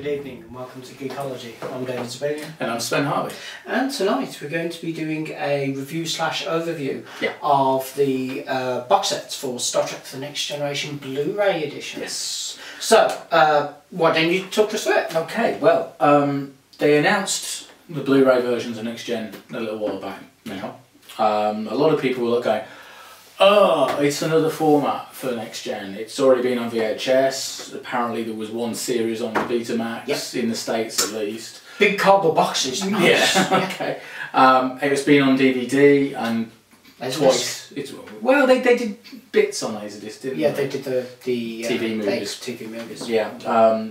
good evening and welcome to Geekology. I'm David Zabelian. And I'm Sven Harvey. And tonight we're going to be doing a review slash overview of the box sets for Star Trek The Next Generation Blu-ray edition. Yes. So, why don't you talk us through it? Okay, well, they announced the Blu-ray versions of Next Gen a little while back now. A lot of people were going, oh, it's another format for Next Gen. It's already been on VHS. Apparently there was one series on Betamax, in the States at least. Big cardboard boxes. Nice. Yeah, okay. It's been on DVD and twice. Well, they did bits on Laserdisc, didn't they? Yeah, they did the TV movies. TV movies. Yeah,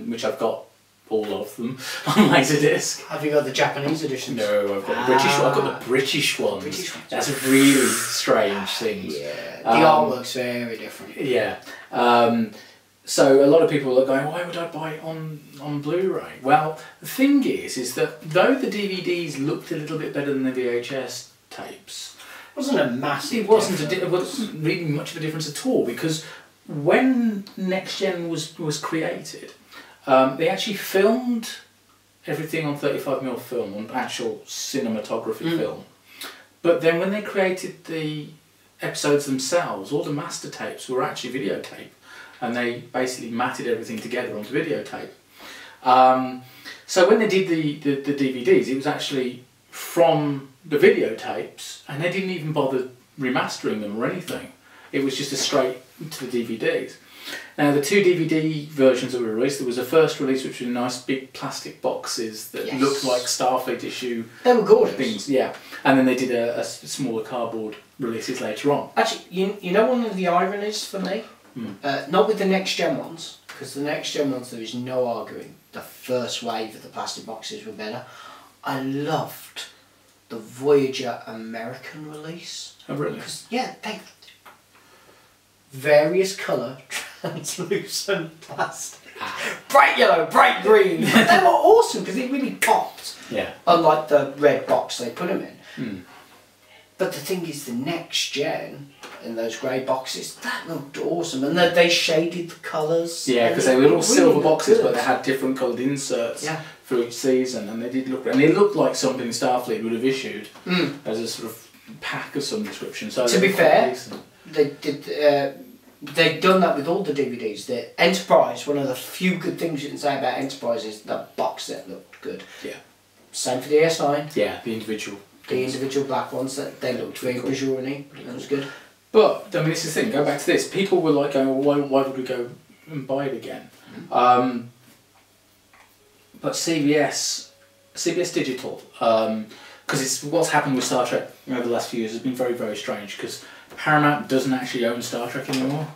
which I've got all of them on Laserdisc. Have you got the Japanese editions? No, I've got the British one. I've got the British ones. That's a really strange thing. Yeah, the artwork's very different. Yeah. So a lot of people are going, why would I buy it on Blu-ray? Well, the thing is that though the DVDs looked a little bit better than the VHS tapes, it wasn't a massive it wasn't really much of a difference at all, because when Next Gen was created, they actually filmed everything on 35mm film, on actual cinematography film. But then when they created the episodes themselves, all the master tapes were actually videotape, and they basically matted everything together onto videotape. So when they did the DVDs, it was actually from the videotapes, and they didn't even bother remastering them or anything. It was just a straight to the DVDs. Now the two DVD versions that were released, there was a first release which was nice big plastic boxes that looked like Starfleet issue. They were gorgeous. Things, yeah. And then they did a smaller cardboard releases later on. Actually, you know one of the ironies for me? Not with the Next Gen ones, because the Next Gen ones there is no arguing. The first wave of the plastic boxes were better. I loved the Voyager American release. Oh really? Because, yeah, they... various colour, translucent plastic. Bright yellow, bright green. But they were awesome because they really popped. Yeah. Unlike the red box they put them in. But the thing is, the Next Gen in those grey boxes, that looked awesome, and they shaded the colours. Yeah, because they were all silver boxes, but they had different coloured inserts for each season, and they did look. And it looked like something Starfleet would have issued as a sort of pack of some description. So to be fair, they did. They've done that with all the DVDs. The Enterprise, one of the few good things you can say about Enterprise is the box set looked good. Yeah. Same for the S9. Yeah, the individual. The individual black ones, they looked very visually. That was good. But, I mean, this is the thing, go back to this. People were like going, well, why would we go and buy it again? But CBS Digital, because it's what's happened with Star Trek over the last few years has been very, very strange, because Paramount doesn't actually own Star Trek anymore.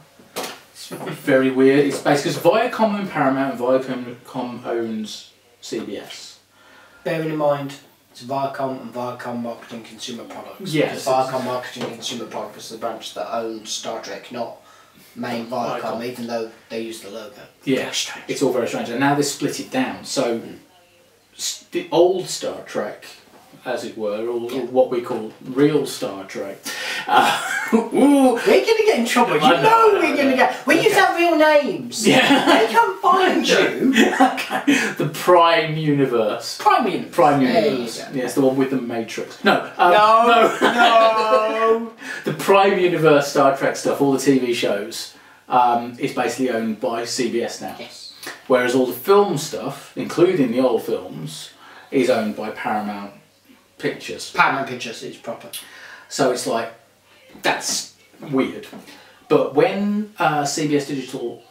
It's very weird. It's basically because Viacom and Paramount, and Viacom owns CBS. Bearing in mind, it's Viacom and Viacom Marketing Consumer Products. Yes. Viacom Marketing Consumer Products is the branch that owns Star Trek, not main Viacom, even though they use the logo. Yeah, it's all very strange. And now they split it down. So the old Star Trek, as it were, or what we call real Star Trek. We're going to get in trouble. You know we're going to get... We use our real names. Yeah. They can find you. Okay. The Prime Universe. Prime Universe. Prime Universe. Yes, the one with the Matrix. No. No. The Prime Universe Star Trek stuff, all the TV shows, is basically owned by CBS now. Yes. Whereas all the film stuff, including the old films, is owned by Paramount Pictures. Paramount Pictures is proper. So it's like, that's weird. But when CBS Digital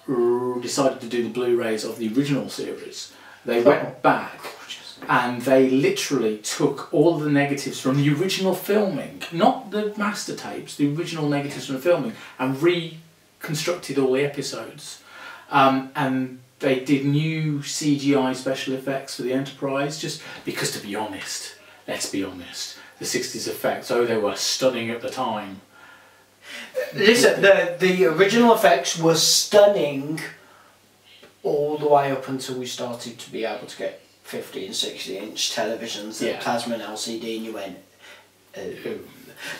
decided to do the Blu-rays of the original series, they went back and they literally took all the negatives from the original filming, not the master tapes, the original negatives from the filming, and reconstructed all the episodes. And they did new CGI special effects for the Enterprise, just because, to be honest, let's be honest, the 60s effects, they were stunning at the time. Listen, the original effects were stunning all the way up until we started to be able to get 50 and 60 inch televisions, the plasma and LCD, and you went, oh.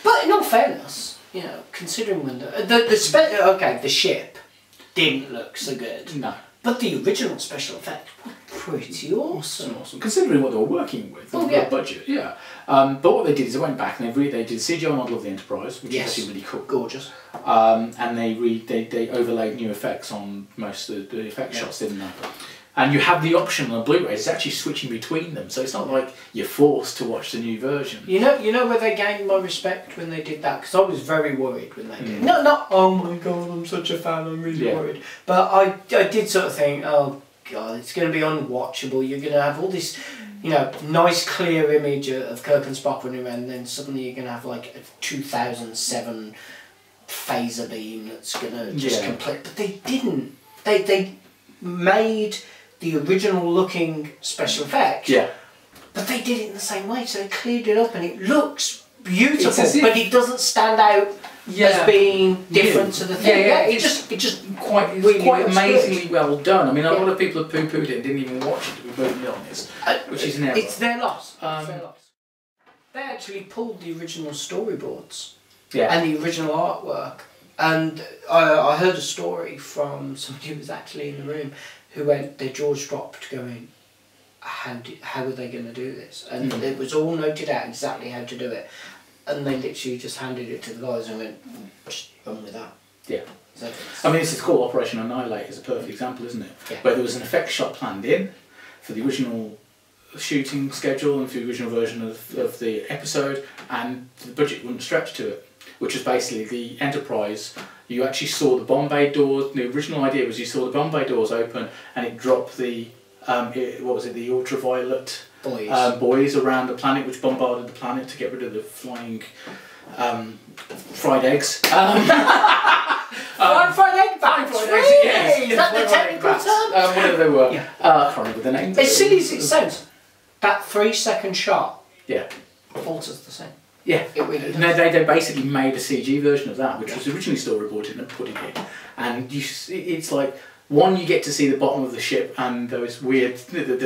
But in all fairness, you know, considering when the ship didn't look so good. No. But the original special effects were pretty awesome. Considering what they were working with, the budget, But what they did is they went back and they did a CGI model of the Enterprise, which is actually really cool. Gorgeous. And they overlaid new effects on most of the effect shots, didn't they? And you have the option on a Blu-ray, it's actually switching between them, so it's not like you're forced to watch the new version. You know where they gained my respect when they did that? Because I was very worried when they did it. Not, oh my god, I'm such a fan, I'm really worried. But I did sort of think, oh god, it's going to be unwatchable, you're going to have all this, nice clear image of Kirk and Spock running around, and then suddenly you're going to have like a 2007 phaser beam that's going to just complete. But they didn't. They made the original looking special effect, but they did it in the same way, so they cleared it up and it looks beautiful, but it doesn't stand out as being different to the thing. It just quite amazingly well done. I mean, a lot of people have poo-pooed it and didn't even watch it, to be brutally honest, which is an error. It's their loss. They actually pulled the original storyboards and the original artwork. And I heard a story from somebody who was actually in the room who went, their jaws dropped going, how are they going to do this? And it was all noted out exactly how to do it. And they literally just handed it to the guys and went, just run with that. Yeah. So I mean, this is called Operation Annihilate is a perfect example, isn't it? Yeah. Where there was an effect shot planned in for the original shooting schedule and for the original version of the episode, and the budget wouldn't stretch to it. Which was basically the Enterprise. You actually saw the bomb bay doors. The original idea was you saw the bomb bay doors open and it dropped the the ultraviolet buoys around the planet, which bombarded the planet to get rid of the flying fried eggs. Fried egg bats. Really? Is that the technical term? Whatever they were. Yeah. I can't remember the name. As silly as it sounds, that 3-second shot. Alters the same. Yeah, it really does. No, they basically made a CG version of that, which was originally storyboarded and put it in. And it's like, one, you get to see the bottom of the ship and those weird the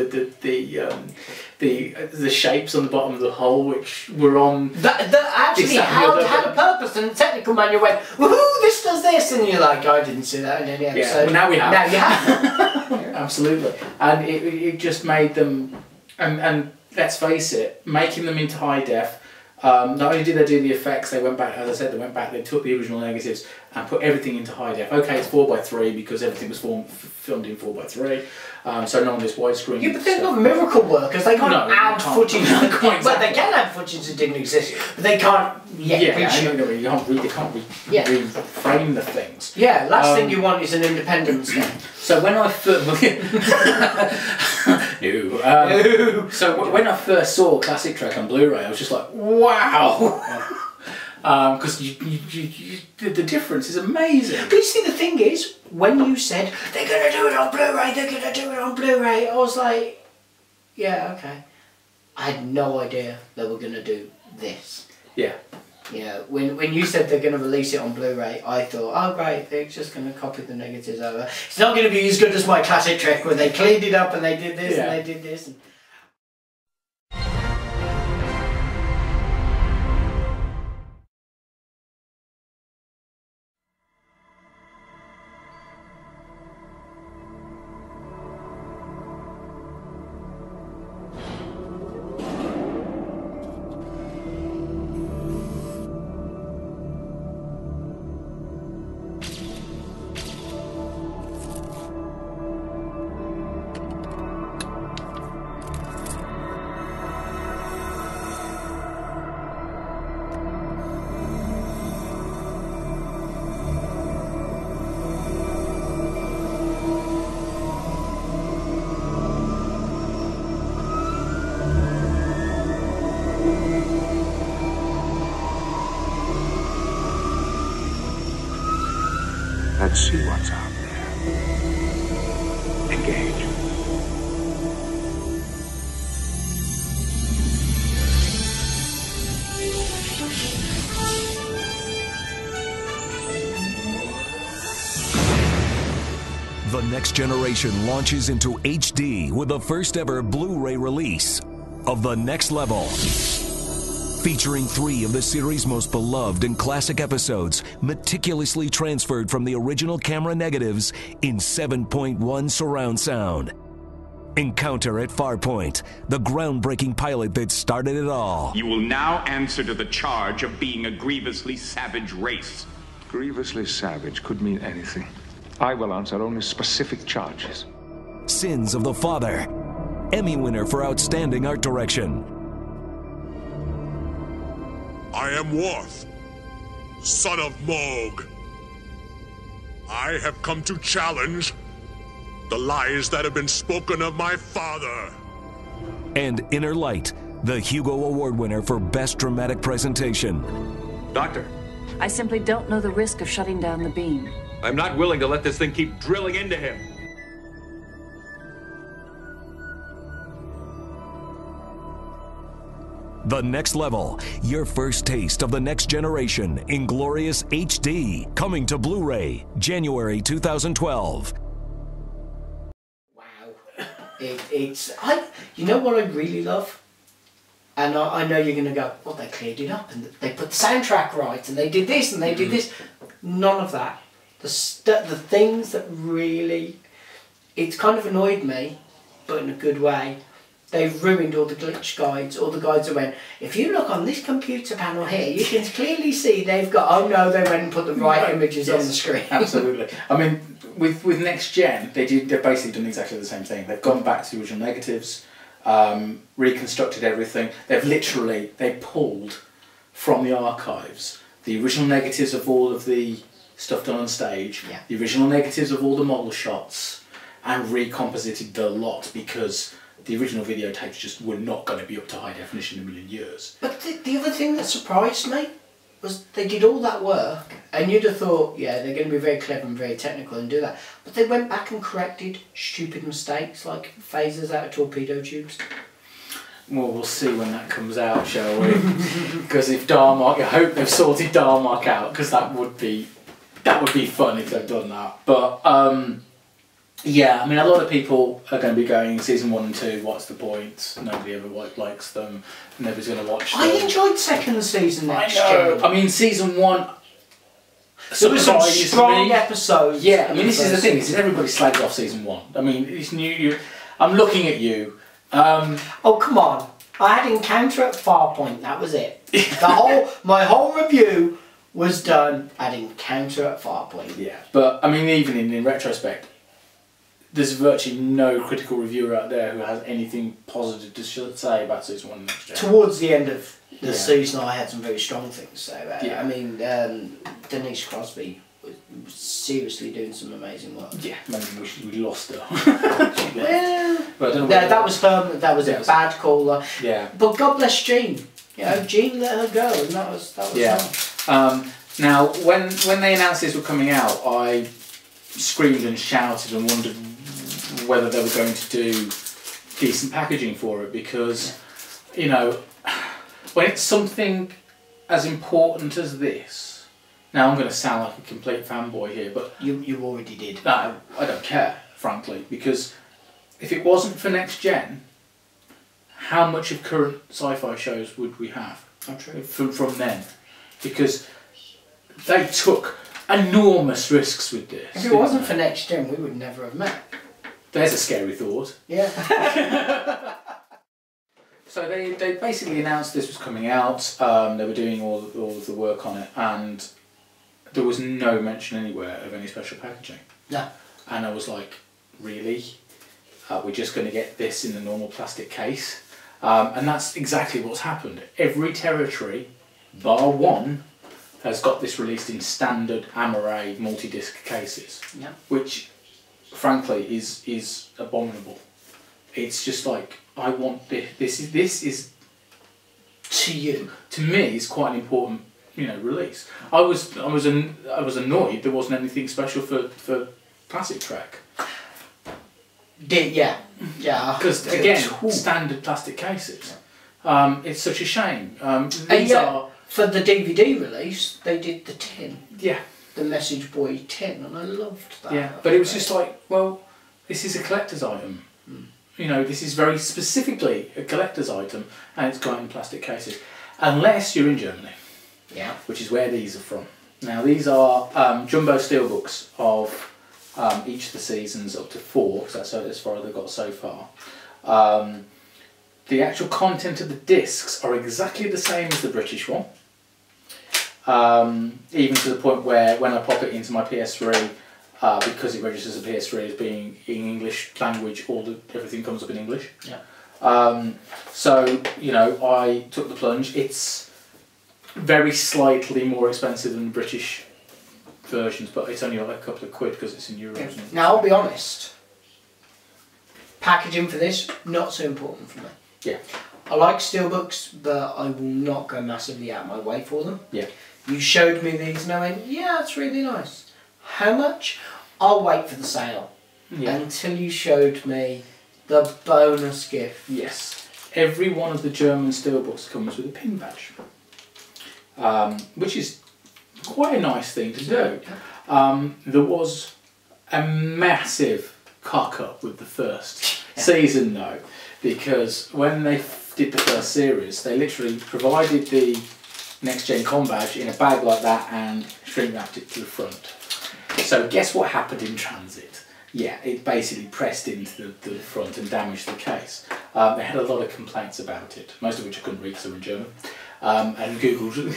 shapes on the bottom of the hull, which were on that actually had a purpose, and the technical manual went, woohoo, this does this, and you're like, I didn't see that in any episode. Yeah, well, now we have. Now you have. Absolutely, and it just made them, and let's face it, making them into high def. Not only did they do the effects, they went back, as I said, they took the original negatives and put everything into high def. Okay, it's 4:3 because everything was filmed in 4:3, so none of this widescreen. Yeah, but they're not miracle workers. They can't add footage. Well, they can add footage that didn't exist, but they can't reframe the things. Yeah, last thing you want is an independence game. So when I first so when I first saw Classic Trek on Blu-ray, I was just like, wow. Because the difference is amazing. But you see, the thing is, when you said, they're going to do it on Blu-ray, they're going to do it on Blu-ray, I was like, yeah, okay. I had no idea they were going to do this. Yeah. Yeah, when you said they're going to release it on Blu-ray, I thought, oh great, they're just going to copy the negatives over. It's not going to be as good as my Classic Trek where they cleaned it up and they did this and they did this. And Let's see what's out there. Engage. The Next Generation launches into HD with the first ever Blu-ray release of The Next Level. Featuring 3 of the series' most beloved and classic episodes, meticulously transferred from the original camera negatives in 7.1 surround sound. Encounter at Farpoint, the groundbreaking pilot that started it all. You will now answer to the charge of being a grievously savage race. Grievously savage could mean anything. I will answer only specific charges. Sins of the Father, Emmy winner for outstanding art direction. I am Worf, son of Moog. I have come to challenge the lies that have been spoken of my father. And Inner Light, the Hugo Award winner for Best Dramatic Presentation. Doctor, I simply don't know the risk of shutting down the beam. I'm not willing to let this thing keep drilling into him. The Next Level, your first taste of the next generation in glorious HD, coming to Blu-ray, January 2012. Wow. You know what I really love? And I know you're going to go, well, they cleared it up and they put the soundtrack right and they did this and they did this. None of that. The things that really, it's kind of annoyed me, but in a good way. They've ruined all the glitch guides, all the guides that went, if you look on this computer panel here, you can clearly see they've got, oh no, they went and put the right images on the screen. Absolutely. I mean, with Next Gen, they've basically done exactly the same thing. They've gone back to the original negatives, reconstructed everything. They pulled from the archives the original negatives of all of the stuff done on stage, the original negatives of all the model shots, and recomposited the lot because the original videotapes just were not going to be up to high definition in a million years. But the other thing that surprised me was they did all that work and you'd have thought, yeah, they're going to be very clever and very technical and do that. But they went back and corrected stupid mistakes like phasers out of torpedo tubes. Well, we'll see when that comes out, shall we? Because if Darmok, I hope they've sorted Darmok out, because that would be fun if they've done that. But yeah, I mean, a lot of people are going to be going season 1 and 2. What's the point? Nobody ever likes them. Nobody's going to watch them. I enjoyed second season next year. I mean, season 1. There were some strong episodes. Yeah, I mean, this is the thing. Is everybody slagged off season 1. I mean, it's new. I'm looking at you. Oh come on! I had Encounter at Farpoint. That was it. My whole review was done at Encounter at Farpoint. Yeah, but I mean, even in retrospect, there's virtually no critical reviewer out there who has anything positive to say about season 1 next year. Towards the end of the season, I had some very strong things to say about it. I mean, Denise Crosby was seriously doing some amazing work. Yeah, maybe we lost her. Well, but I don't know that was her. That was a bad caller. Yeah. But God bless Jean. You know, Jean let her go, and that was her. Now, when they announced these were coming out, I screamed and shouted and wondered whether they were going to do decent packaging for it, because, you know, when it's something as important as this, now I'm going to sound like a complete fanboy here, but you already did. No, I don't care, frankly, because if it wasn't for Next Gen, how much of current sci-fi shows would we have from then? Because they took enormous risks with this. If it wasn't for Next Gen, we would never have met. There's a scary thought. Yeah. So they basically announced this was coming out. They were doing all of the work on it, and there was no mention anywhere of any special packaging. No. And I was like, really? We're just going to get this in the normal plastic case? And that's exactly what's happened. Every territory, bar one, has got this released in standard Amaray multi-disc cases, which, frankly, is abominable. It's just like, I want this. This is to me, is quite an important, release. I was annoyed there wasn't anything special for Classic Trek. Yeah. Because again, standard plastic cases. It's such a shame. These are. For the DVD release, they did the tin. Yeah. The Message Boy tin, and I loved that. Yeah, but it was just like, well, this is a collector's item. This is very specifically a collector's item, and it's got in plastic cases. Unless you're in Germany. Yeah. Which is where these are from. Now, these are jumbo steelbooks of each of the seasons up to 4, because that's as far as they've got so far. The actual content of the discs are exactly the same as the British one. Even to the point where when I pop it into my PS3, because it registers a PS3 as being in English language, everything comes up in English. Yeah. So, you know, I took the plunge. It's very slightly more expensive than the British versions, but it's only like a couple of quid because it's in euros. Yeah. Now, I'll be honest. Packaging for this, not so important for me. Yeah. I like steelbooks, but I will not go massively out of my way for them. Yeah. You showed me these and I went, yeah, it's really nice. How much? I'll wait for the sale. Yeah. Until you showed me the bonus gift. Yes. Every one of the German steelbooks comes with a pin badge, which is quite a nice thing to do. There was a massive cock-up with the first season though, because when they did the first series, they literally provided the Next Gen Com badge in a bag like that and shrink wrapped it to the front. So guess what happened in transit? Yeah, it basically pressed into the front and damaged the case. They had a lot of complaints about it, most of which I couldn't read because they were in German. And Google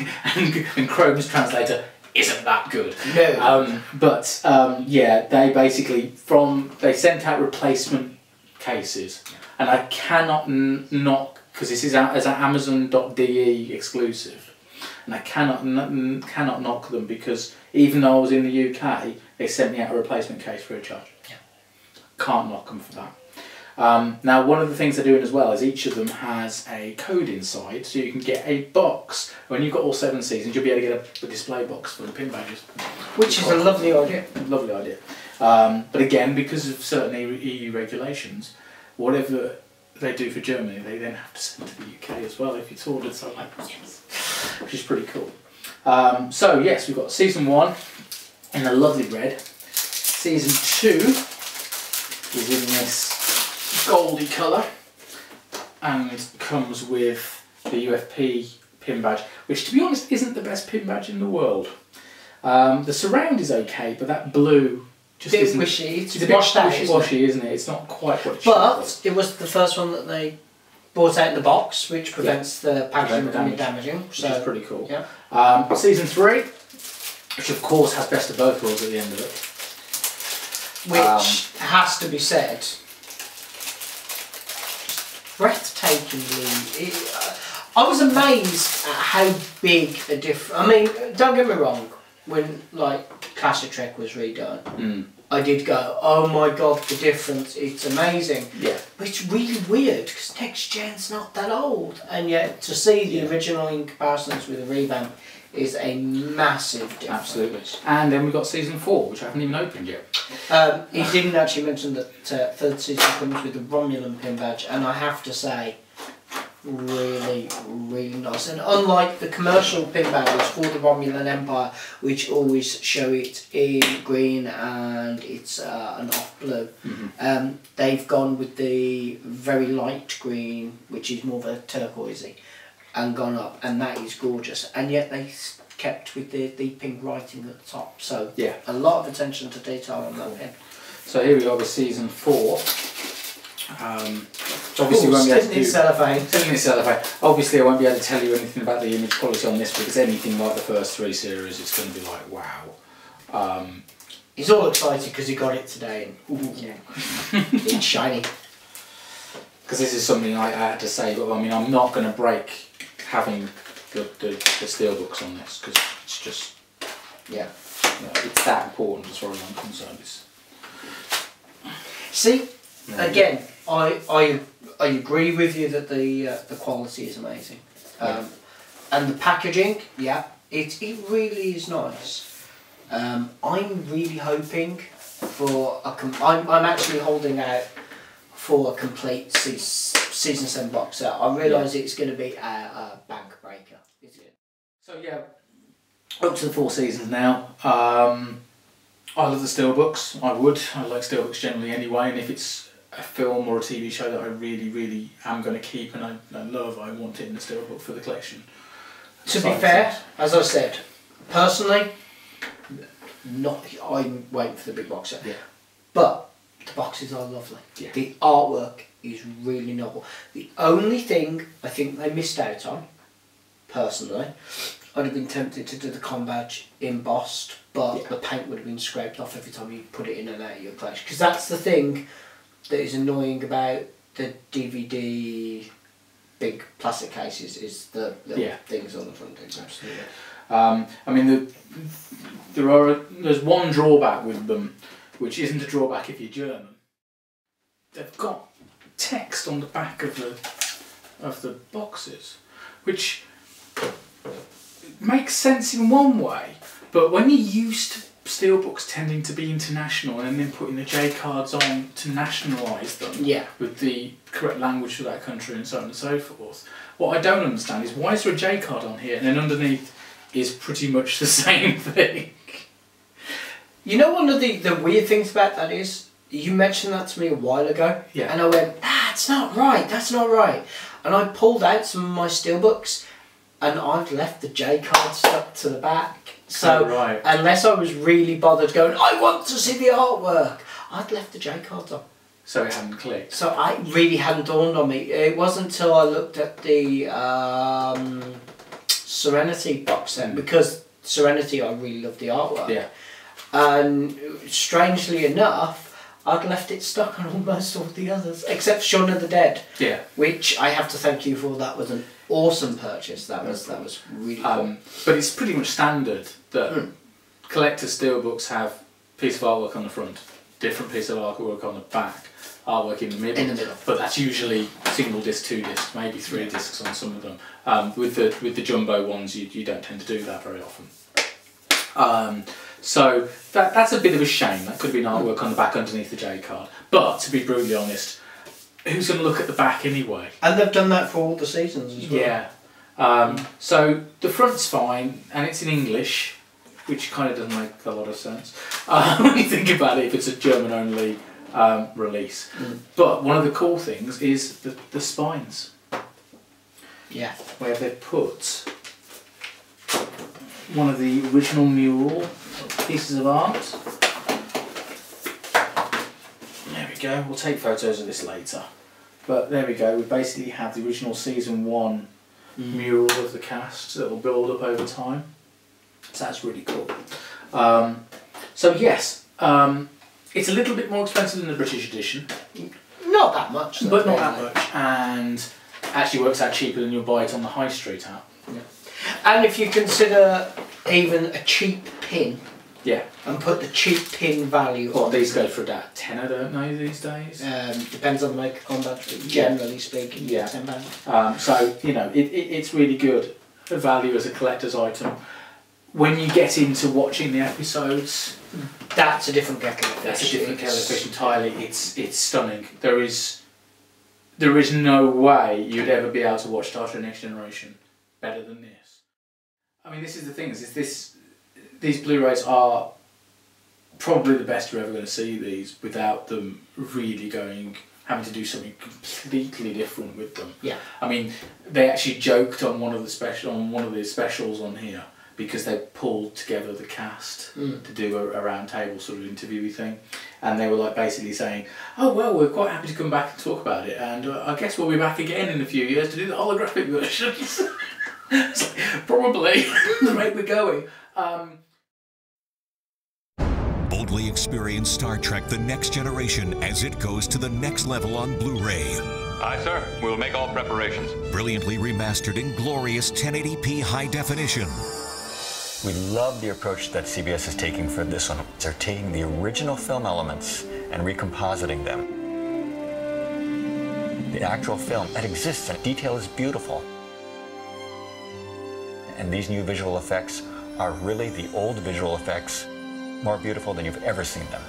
and Chrome's translator isn't that good. No. Yeah, they basically they sent out replacement cases, and I cannot knock, because this is as an Amazon.de exclusive. And I cannot knock them, because even though I was in the UK, they sent me out a replacement case free of charge. Yeah. Can't knock them for that. Now, one of the things they're doing as well is each of them has a code inside, so you can get a box. When you've got all 7 seasons, you'll be able to get a display box for the pin badges. Which is a lovely idea. Lovely idea. But again, because of certain EU regulations, whatever they do for Germany, they then have to send to the UK as well if it's ordered. So I'm like, yes. Which is pretty cool. So yes, we've got season 1 in a lovely red. Season 2 is in this goldy colour and comes with the UFP pin badge, which to be honest isn't the best pin badge in the world. The surround is okay, but that blue just bit isn't wishy. It's a bit washed out, wishy-washy, isn't it? It's not quite what it should But it was the first one that they brought out in the box, which prevents the packaging from damaging. Which is pretty cool. Yeah. Season 3, which of course has best of both worlds at the end of it. Which has to be said, breathtakingly. I was amazed at how big a difference. I mean, don't get me wrong. When like Classic Trek was redone, I did go, oh my god, the difference! It's amazing. Yeah. But it's really weird because Next Gen's not that old, and yet to see the original in comparisons with the revamp is a massive difference. Absolutely. And then we've got season 4, which I haven't even opened yet. He didn't actually mention that third season comes with the Romulan pin badge, and I have to say, really, really nice. And unlike the commercial pin badges for the Romulan Empire, which always show it in green and it's an off blue, they've gone with the very light green, which is more of a turquoisey, and gone up, and that is gorgeous. And yet they kept with the pink writing at the top. So yeah, a lot of attention to detail on that pin. So here we are with season 4. Obviously, won't be able to do cellophane. Obviously, I won't be able to tell you anything about the image quality on this, because anything like the first 3 series, it's going to be like wow. He's all excited because he got it today, and yeah, it's shiny. Because this is something I had to say, but I mean, I'm not going to break having the steelbooks on this, because it's just it's that important as far as I'm concerned. See, again, I agree with you that the quality is amazing, and the packaging, it really is nice. I'm really hoping for I'm actually holding out for a complete season 7 box set. I realise it's going to be a bank breaker. Is it? So yeah, up to the 4 seasons now. I love the steelbooks. I like steelbooks generally anyway, and if it's a film or a TV show that I really, really am going to keep and I love, I want it in the steelbook for the collection. To be fair, as I said, personally, I'm waiting for the big box set. Yeah. But the boxes are lovely. Yeah. The artwork is really novel. The only thing I think they missed out on, personally, I'd have been tempted to do the com badge embossed, but the paint would have been scraped off every time you put it in and out of your collection. Because that's the thing that is annoying about the DVD big plastic cases, is the little things on the front. Absolutely. I mean, there's one drawback with them, which isn't a drawback if you're German. They've got text on the back of the boxes, which makes sense in one way, but when you're used to steelbooks tending to be international and then putting the J cards on to nationalise them with the correct language for that country and so on and so forth, what I don't understand is why is there a J card on here and then underneath is pretty much the same thing? You know, one of the weird things about that is, you mentioned that to me a while ago, and I went, that's not right, that's not right. And I pulled out some of my steelbooks and I've left the J card stuck to the back. So unless I was really bothered going, I want to see the artwork, I'd left the J cards on. So it hadn't clicked? So I really hadn't dawned on me. It wasn't until I looked at the Serenity box set, because Serenity, I really love the artwork. Yeah. And strangely enough, I'd left it stuck on almost all the others, except Shaun of the Dead. Yeah. Which I have to thank you for. That was an awesome purchase. That was really cool. But it's pretty much standard that collector steelbooks have a piece of artwork on the front, different piece of artwork on the back, artwork in the middle. But that's usually single disc, 2 discs, maybe 3 discs on some of them. With the jumbo ones, you don't tend to do that very often. So that's a bit of a shame. That could have been artwork on the back underneath the J card. But to be brutally honest, who's going to look at the back anyway? And they've done that for all the seasons as well. Yeah. So the front's fine, and it's in English, which kind of doesn't make a lot of sense when you think about it if it's a German-only release. But one of the cool things is the spines. Yeah. Where they put one of the original mural pieces of art. There we go. We'll take photos of this later. But there we go. We basically have the original season 1 mural of the cast that will build up over time. So that's really cool. So yes, it's a little bit more expensive than the British edition. Not that much, though, but not that much, and actually works out cheaper than you'll buy it on the high street app. Yeah. And if you consider even a cheap pin, and put the cheap pin value on. These go for about £10, don't they, these days? Depends on the maker combat, but generally speaking, £10. So you know, it's really good value as a collector's item. When you get into watching the episodes, that's a different kettle of fish. That's a different kettle of fish entirely. It's stunning. There is no way you'd ever be able to watch Star Trek Next Generation better than this. I mean, this is the thing. These Blu-rays are probably the best you're ever going to see these without them really having to do something completely different with them. Yeah. I mean, they actually joked on one of the specials on here, because they pulled together the cast to do a round table sort of interviewy thing, and they were like basically saying, oh well, we're quite happy to come back and talk about it, and I guess we'll be back again in a few years to do the holographic versions. It's like, probably the rate we're going. Boldly experience Star Trek The Next Generation as it goes to the next level on Blu-ray. Aye, sir. We'll make all preparations. Brilliantly remastered in glorious 1080p high definition. We love the approach that CBS is taking for this one. They're taking the original film elements and recompositing them. The actual film that exists and detail is beautiful. And these new visual effects are really the old visual effects, more beautiful than you've ever seen them.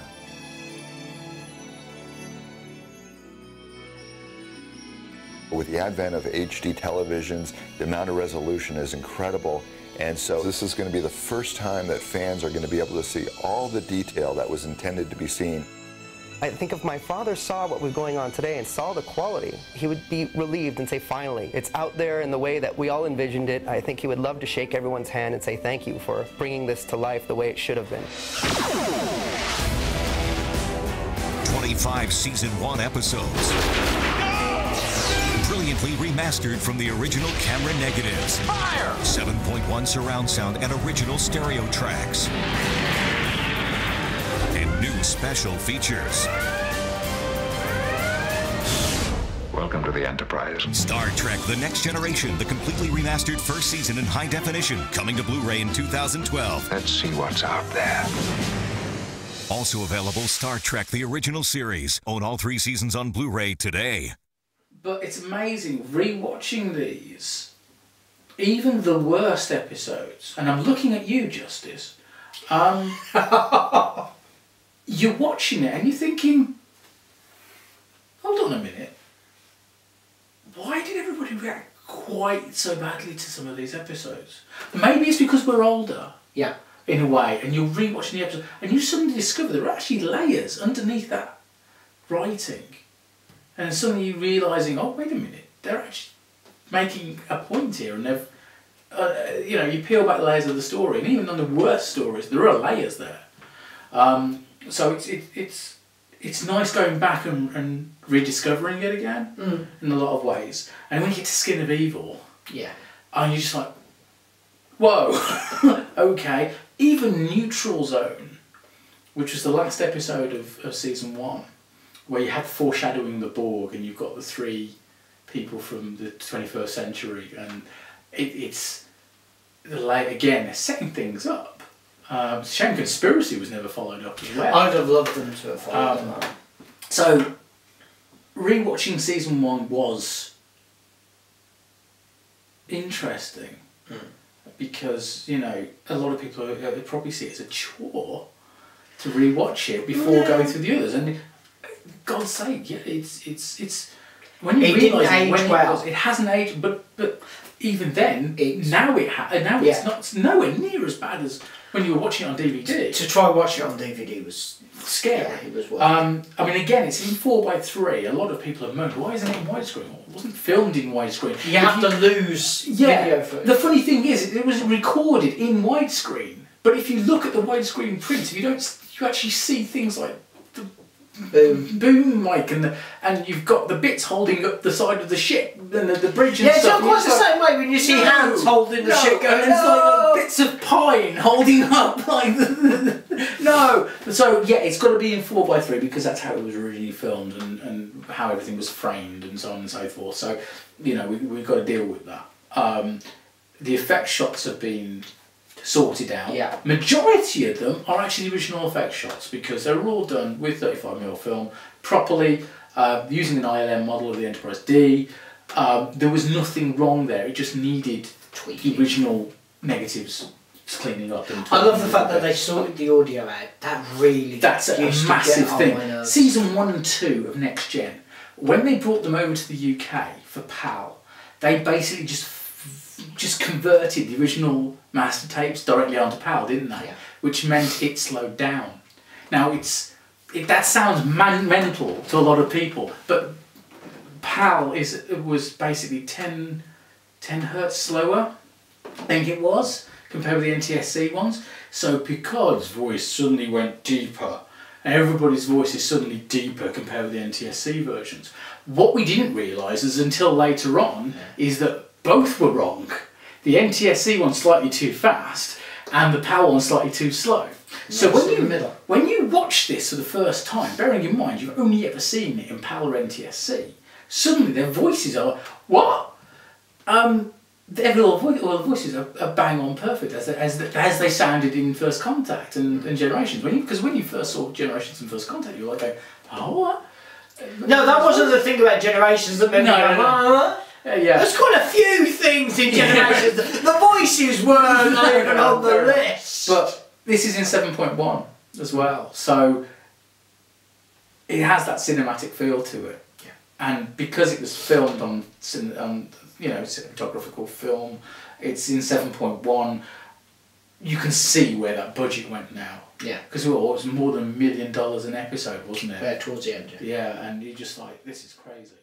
With the advent of HD televisions, the amount of resolution is incredible. And so this is going to be the first time that fans are going to be able to see all the detail that was intended to be seen. I think if my father saw what was going on today and saw the quality, he would be relieved and say, finally, it's out there in the way that we all envisioned it. I think he would love to shake everyone's hand and say thank you for bringing this to life the way it should have been. 25 Season 1 episodes. Brilliantly remastered from the original camera negatives. Fire! 7.1 surround sound and original stereo tracks. And new special features. Welcome to the Enterprise. Star Trek The Next Generation, the completely remastered first season in high definition, coming to Blu-ray in 2012. Let's see what's out there. Also available, Star Trek The Original Series. Own all 3 seasons on Blu-ray today. But it's amazing, rewatching these, even the worst episodes, and I'm looking at you, Justice, you're watching it and you're thinking, hold on a minute, why did everybody react quite so badly to some of these episodes? Maybe it's because we're older. Yeah. In a way, and you're rewatching the episode, and you suddenly discover there are actually layers underneath that writing. And suddenly you're realising, oh, wait a minute, they're actually making a point here, and they've, you know, you peel back the layers of the story, and even on the worst stories, there are layers there. So it's nice going back and rediscovering it again in a lot of ways. And when you get to Skin of Evil, and you're just like, whoa, okay. Even Neutral Zone, which was the last episode of season 1, where you had foreshadowing the Borg and you've got the 3 people from the 21st century, and it's again, they're setting things up. It's a shame Conspiracy was never followed up as well. I'd have loved them to have followed them up. So, rewatching season 1 was interesting. Because, you know, a lot of people probably see it as a chore to rewatch it before going through the others. And God's sake, yeah, it's when you realise it hasn't aged, but even then, now it's not nowhere near as bad as when you were watching it on DVD. To try watching it on DVD was scary. Yeah, it was I mean, again, it's in 4:3. A lot of people have moaned, why isn't it in widescreen? Well, it wasn't filmed in widescreen. You have to lose video footage. The funny thing is, it was recorded in widescreen. But if you look at the widescreen print, you actually see things like the boom mic and you've got the bits holding up the side of the ship and the bridge and stuff. It's not quite the same way when you see hands holding the ship going, and it's like bits of pine holding up like no. So yeah, it's got to be in 4:3 because that's how it was originally filmed and how everything was framed and so on and so forth. So you know we've got to deal with that. The effect shots have been sorted out. Yeah. Majority of them are actually the original effect shots because they were all done with 35mm film properly, using an ILM model of the Enterprise D. There was nothing wrong there. It just needed the original negatives cleaning up. And I love the fact that they sorted the audio out. That's a massive thing. Season 1 and 2 of Next Gen, when they brought them over to the UK for PAL, they basically just converted the original master tapes directly onto PAL, didn't they? Yeah. Which meant it slowed down. Now that sounds mental to a lot of people, but PAL was basically 10 hertz slower, I think it was, compared with the NTSC ones. So Picard's voice suddenly went deeper, and everybody's voice is suddenly deeper compared with the NTSC versions. What we didn't realise is until later on is that both were wrong. The NTSC one's slightly too fast and the PAL one's slightly too slow. So when you watch this for the first time, bearing in mind you've only ever seen it in PAL or NTSC, suddenly their voices are, what? All the voices are bang on perfect as they sounded in First Contact and Generations. Because when you first saw Generations and First Contact, you were like, oh, what? No, that wasn't the thing about Generations that made me go, yeah. There's quite a few things in Generations. The voices weren't even on the list. But this is in 7.1 as well, so it has that cinematic feel to it. Yeah. And because it was filmed on cinematographical film, it's in 7.1. You can see where that budget went now. Yeah. Because it was more than $1 million an episode, wasn't it? Yeah, towards the end. Yeah, and you're just like, this is crazy.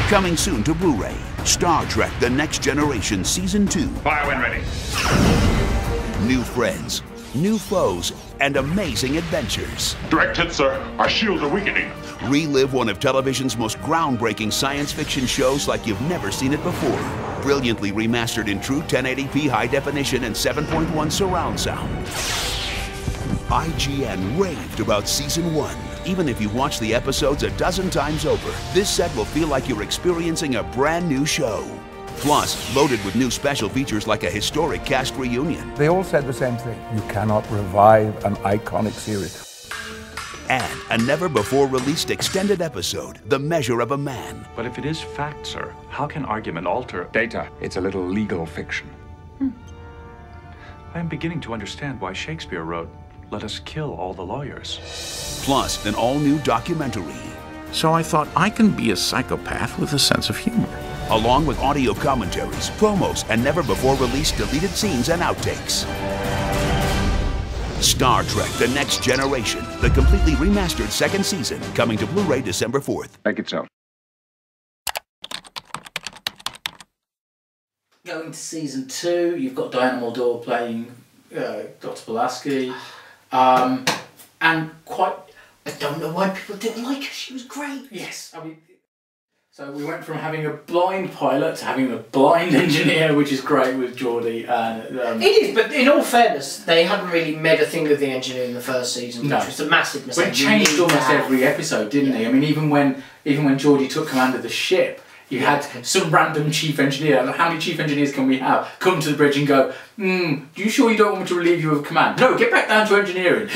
Coming soon to Blu-ray, Star Trek The Next Generation Season 2. Fire when ready. New friends, new foes, and amazing adventures. Direct hit, sir. Our shields are weakening. Relive one of television's most groundbreaking science fiction shows like you've never seen it before. Brilliantly remastered in true 1080p high definition and 7.1 surround sound. IGN raved about Season 1. Even if you've watched the episodes a dozen times over, this set will feel like you're experiencing a brand new show. Plus, loaded with new special features like a historic cast reunion. They all said the same thing. You cannot revive an iconic series. And a never-before-released extended episode, The Measure of a Man. But if it is fact, sir, how can argument alter data? It's a little legal fiction. I am beginning to understand why Shakespeare wrote, "Let us kill all the lawyers." Plus, an all-new documentary. So I thought I can be a psychopath with a sense of humor. Along with audio commentaries, promos, and never-before-released deleted scenes and outtakes. Star Trek: The Next Generation, the completely remastered second season, coming to Blu-ray December 4th. Make it so. Going to season 2, you've got Diana Muldaur playing Dr. Pulaski, and quite. I don't know why people didn't like her. She was great. Yes, I mean. So we went from having a blind pilot to having a blind engineer, which is great with Geordie. It is, but in all fairness, they hadn't really made a thing of the engineer in the first season, which was a massive mistake. But it changed almost every episode, didn't he? I mean, even when Geordie took command of the ship, you had some random chief engineer. How many chief engineers can we have come to the bridge and go, you sure you don't want me to relieve you of command? No, get back down to engineering.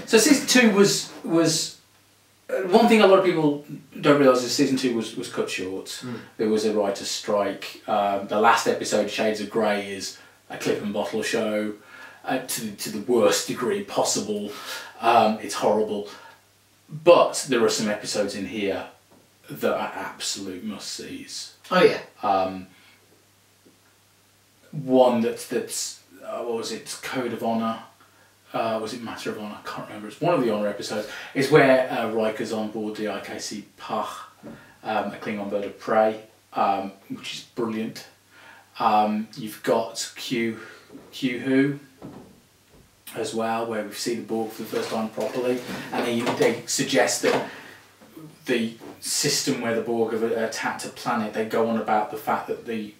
So season 2 was one thing a lot of people don't realise is season 2 was cut short. There was a writer's strike. The last episode, Shades of Grey, is a clip and bottle show to the worst degree possible. It's horrible. But there are some episodes in here that are absolute must-sees. Oh yeah. One that's what was it? Code of Honour. Was it Matter of Honour? I can't remember. It's one of the Honour episodes. It's where Riker's on board the IKC Pach, a Klingon bird of prey, which is brilliant. You've got Q Who as well, where we see the Borg for the first time properly, and they suggest that the system where the Borg have attacked a planet, they go on about the fact that the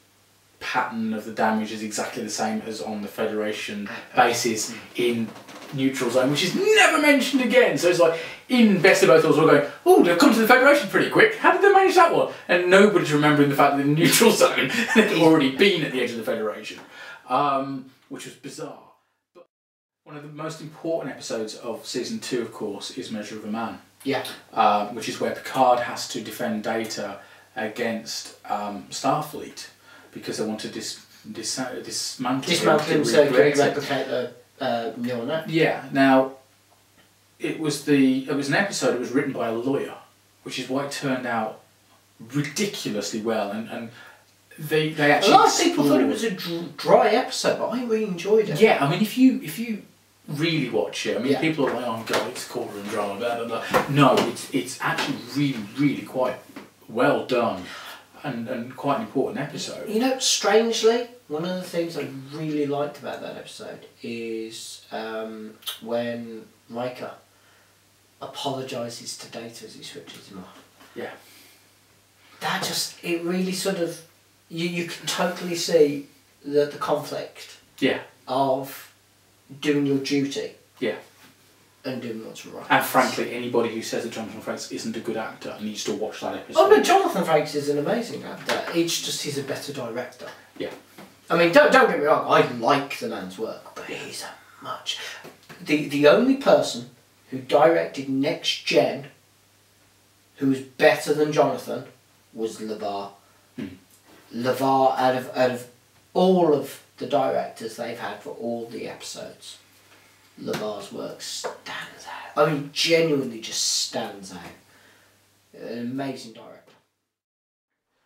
pattern of the damage is exactly the same as on the Federation bases in neutral zone, which is never mentioned again. So it's like, in Best of Both Worlds, we're going, oh, they've come to the Federation pretty quick. How did they manage that one? And nobody's remembering the fact that in the neutral zone, they've already been at the edge of the Federation, which was bizarre. But one of the most important episodes of season 2, of course, is Measure of a Man. Yeah. Which is where Picard has to defend Data against Starfleet, because they want to dismantle him so he can replicate the neural net. Yeah. Now, it was an episode that was written by a lawyer, which is why it turned out ridiculously well, and they actually. A lot of people thought it was a dry episode, but I really enjoyed it. Yeah, I mean, if you really watch it, I mean, people are like, oh god, it's courtroom drama, blah blah blah. No, it's actually really quite well done. And quite an important episode. You know, strangely, one of the things I really liked about that episode is when Riker apologises to Data as he switches him off. Yeah. That just, it really sort of, you can totally see the conflict of doing your duty. Yeah. And doing what's right. And frankly, anybody who says that Jonathan Frakes isn't a good actor needs to watch that episode. Oh no, Jonathan Frakes is an amazing actor. It's just he's a better director. Yeah. I mean, don't get me wrong. I like the man's work, but he's a much. The only person who directed Next Gen, who was better than Jonathan, was LeVar. LeVar, out of all of the directors they've had for all the episodes, LeVar's work stands out. I mean, genuinely just stands out. An amazing director.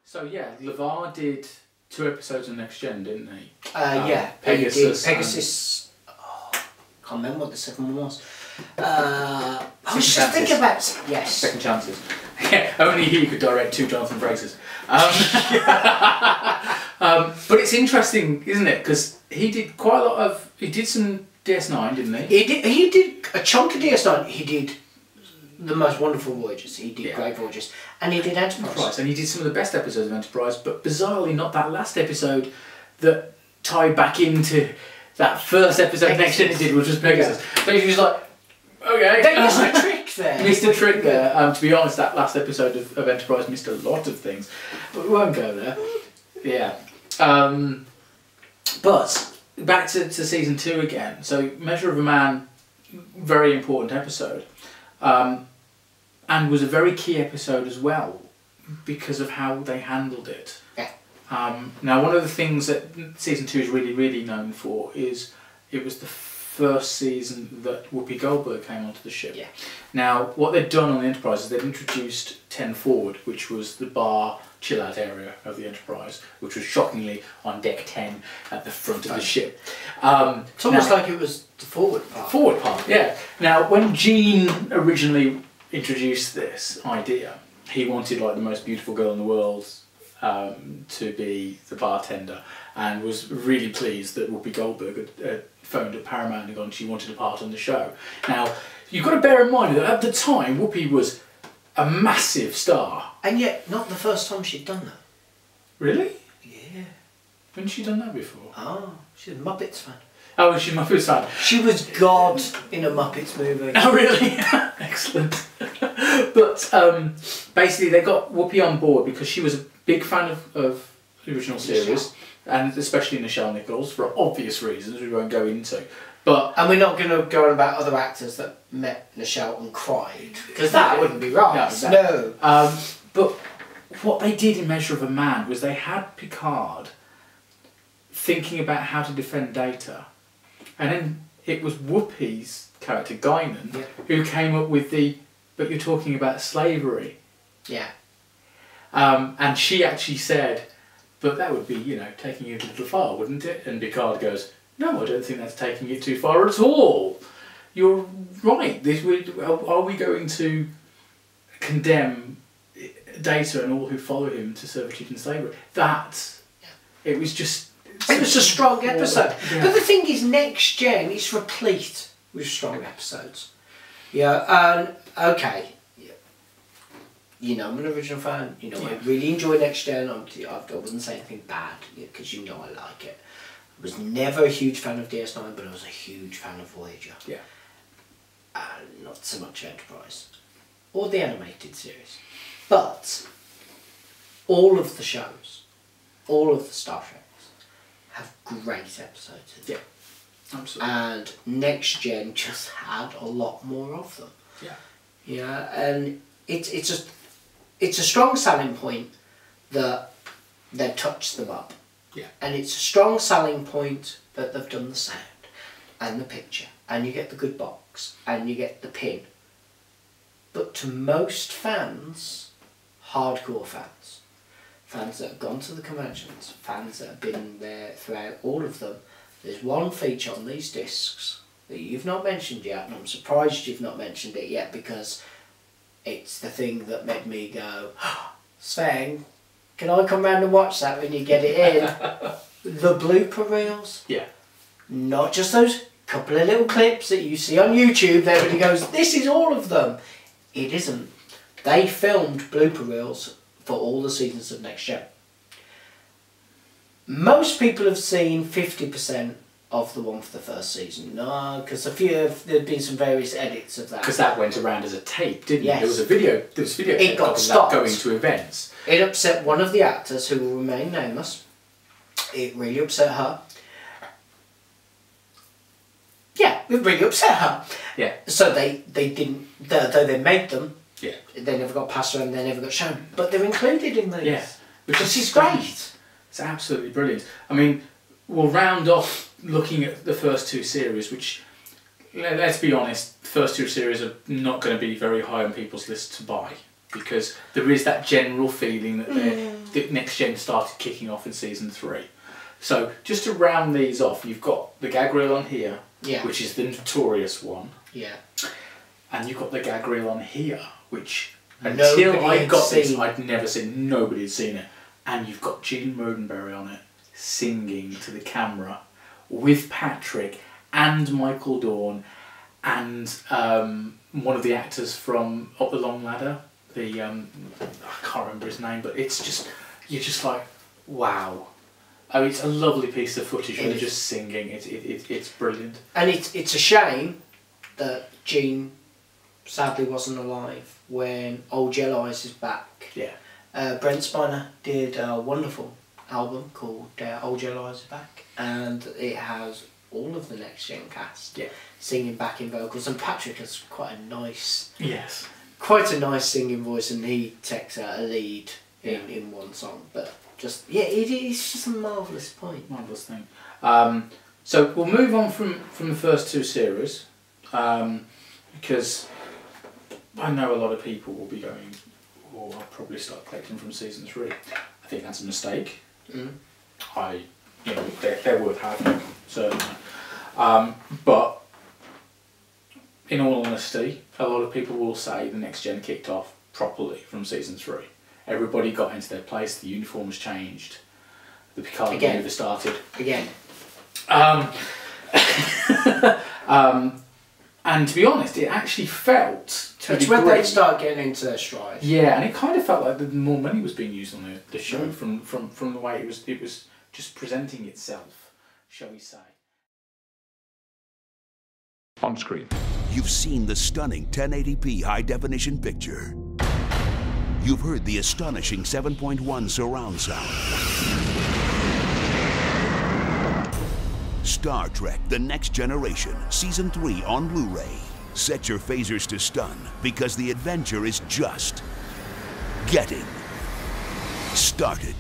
So yeah, LeVar did 2 episodes of Next Gen, didn't he? Yeah, Pegasus. Pegasus. Can't remember what the second one was. I was just thinking about Second Chances. Yeah, only he could direct 2 Jonathan Frakes. But it's interesting, isn't it? Because he did quite a lot of. He did some DS9, didn't he? He did a chunk of DS9. He did the most wonderful Voyages. He did Great Voyages, and he did Enterprise. And he did some of the best episodes of Enterprise, but bizarrely not that last episode that tied back into that first episode Next Gen he did, which was Pegasus. So he was like, okay. They missed a trick there. Missed a trick there. To be honest, that last episode of Enterprise missed a lot of things, but we won't go there. Yeah. But back to season 2 again. So Measure of a Man, very important episode, and was a very key episode as well because of how they handled it. Yeah. Now, one of the things that season 2 is really, really known for is it was the first season that Whoopi Goldberg came onto the ship. Yeah. Now, what they'd done on the Enterprise is they'd introduced 10 Forward, which was the bar chill-out area of the Enterprise, which was shockingly on deck 10 at the front of the ship. It's almost like it was the forward part. Forward part, yeah. Now, when Gene originally introduced this idea, he wanted like the most beautiful girl in the world to be the bartender, and was really pleased that Whoopi Goldberg had phoned at Paramount and gone, she wanted a part on the show. Now, you've got to bear in mind that at the time, Whoopi was a massive star. And yet, not the first time she'd done that. Really? Yeah. When's she done that before? Oh, she's a Muppets fan. Oh, she's a Muppets fan. She was God in a Muppets movie. Oh, really? Excellent. But basically, they got Whoopi on board because she was a big fan of the original series, and especially Nichelle Nichols, for obvious reasons we won't go into. And we're not going to go on about other actors that met Nichelle and cried, because that wouldn't be right. No. But what they did in Measure of a Man was they had Picard thinking about how to defend Data, and then it was Whoopi's character Guinan who came up with but you're talking about slavery. Yeah. And she actually said, but that would be, taking it a little far, wouldn't it? And Picard goes, no, I don't think that's taking it too far at all. You're right. Are we going to condemn Data and all who follow him to servitude and slavery? It was just... It was a strong episode. Yeah. But the thing is, Next Gen is replete with strong episodes. Yeah, and okay. I'm an original fan. I really enjoy Next Gen. I wouldn't say anything bad because I like it. I was never a huge fan of DS9, but I was a huge fan of Voyager. Yeah. And not so much Enterprise or the animated series, but all of the shows, all of the Star Treks have great episodes. Yeah, absolutely. And Next Gen just had a lot more of them. Yeah. Yeah, and it's a strong selling point that they've touched them up. Yeah. And it's a strong selling point that they've done the sound and the picture, and you get the good box and you get the pin. But to most fans, hardcore fans, fans that have gone to the conventions, fans that have been there throughout all of them, there's one feature on these discs that you've not mentioned yet, and I'm surprised you've not mentioned it yet, because it's the thing that made me go, Sven, can I come round and watch that when you get it in? The blooper reels. Yeah. Not just those couple of little clips that you see on YouTube there when he goes, this is all of them. It isn't. They filmed blooper reels for all the seasons of Next Gen. Most people have seen 50% of the one for the first season. No, because there'd been some various edits of that. Because that went around as a tape, didn't Yes. it? There was video. There was video. It got stopped. Going to events. It upset one of the actors, who will remain nameless. It really upset her. Yeah, it really upset her. Yeah. So they didn't, though they made them, yeah, they never got passed around, they never got shown. But they're included in these. Yeah. Which is great. It's absolutely brilliant. I mean, we'll round off looking at the first two series, which, let's be honest, the first two series are not going to be very high on people's list to buy, because there is that general feeling that the Next Gen started kicking off in season 3. So just to round these off, you've got the gag reel on here, which is the notorious one. Yeah. And you've got the gag reel on here, which until I got this, I'd never seen. Nobody had seen it. And you've got Gene Roddenberry on it, singing to the camera with Patrick and Michael Dorn and one of the actors from Up the Long Ladder. The I can't remember his name, but it's just, you're just like, wow. Oh, it's a lovely piece of footage. They're just singing. It's brilliant. And it's a shame that Gene sadly wasn't alive when Old Yellow Eyes is back. Yeah. Brent Spiner did a wonderful album called Old Yellow Eyes is Back, and it has all of the Next Gen cast singing backing vocals, and Patrick has quite a nice singing voice, and he takes out a lead in one song. But just it's just a marvellous point. Marvellous thing. So we'll move on from the first two series, because I know a lot of people will be going, oh, I'll probably start collecting from season 3. I think that's a mistake. They're worth having, certainly. But in all honesty, a lot of people will say the Next Gen kicked off properly from season 3. Everybody got into their place, the uniforms changed, the Picard movie started. Again. And to be honest, it actually felt it's when they start getting into their stride. Yeah, and it kind of felt like the more money was being used on the show from the way it was just presenting itself, shall we say. On screen. You've seen the stunning 1080p high-definition picture. You've heard the astonishing 7.1 surround sound. Star Trek: The Next Generation, Season 3 on Blu-ray. Set your phasers to stun, because the adventure is just getting started.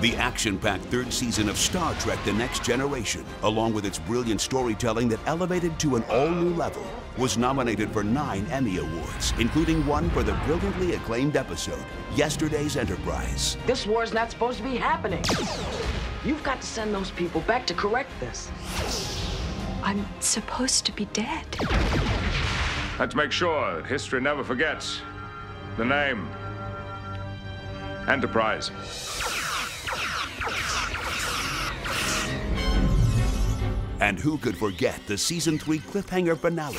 The action-packed third season of Star Trek: The Next Generation, along with its brilliant storytelling that elevated to an all-new level, was nominated for 9 Emmy Awards, including one for the brilliantly acclaimed episode, Yesterday's Enterprise. This war's not supposed to be happening. You've got to send those people back to correct this. I'm supposed to be dead. Let's make sure that history never forgets the name. Enterprise. And who could forget the Season 3 cliffhanger finale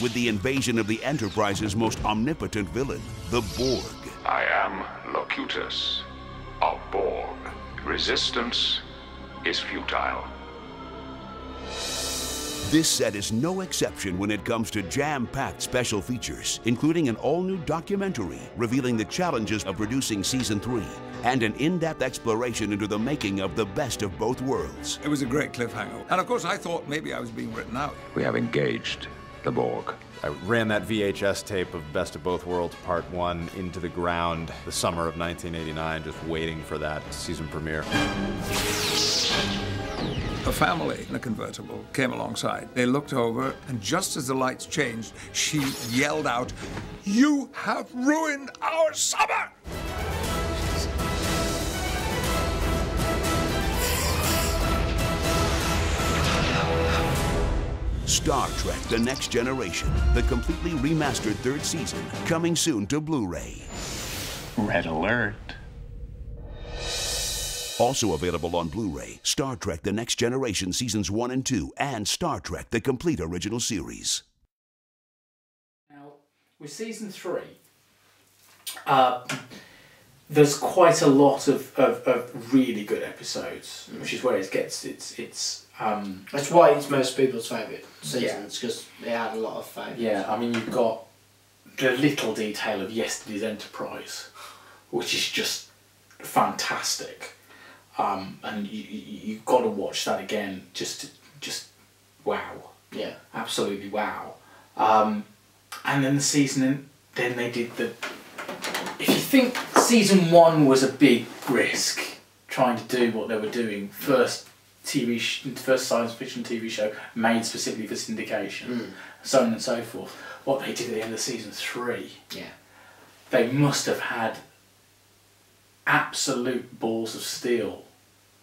with the invasion of the Enterprise's most omnipotent villain, the Borg. I am Locutus of Borg. Resistance is futile. This set is no exception when it comes to jam-packed special features, including an all-new documentary revealing the challenges of producing Season 3, and an in-depth exploration into the making of the best of both worlds. It was a great cliffhanger. And of course, I thought maybe I was being written out. We have engaged the Borg. I ran that VHS tape of Best of Both Worlds Part 1 into the ground the summer of 1989, just waiting for that season premiere. A family in a convertible came alongside. They looked over, and just as the lights changed, she yelled out, "You have ruined our summer!" Star Trek: The Next Generation, the completely remastered third season, coming soon to Blu-ray. Red alert. Also available on Blu-ray, Star Trek: The Next Generation Seasons 1 and 2, and Star Trek: The Complete Original Series. Now, with Season 3, there's quite a lot of really good episodes, which is where it gets its that's why it's most people's favourite seasons, because they had a lot of favourites. Yeah, I mean, you've got the little detail of Yesterday's Enterprise, which is just fantastic. And you've got to watch that again, just wow. Yeah. Absolutely wow. And then the season, then they did the... If you think Season 1 was a big risk, trying to do what they were doing, first science fiction TV show made specifically for syndication, so on and so forth. What they did at the end of Season 3, they must have had absolute balls of steel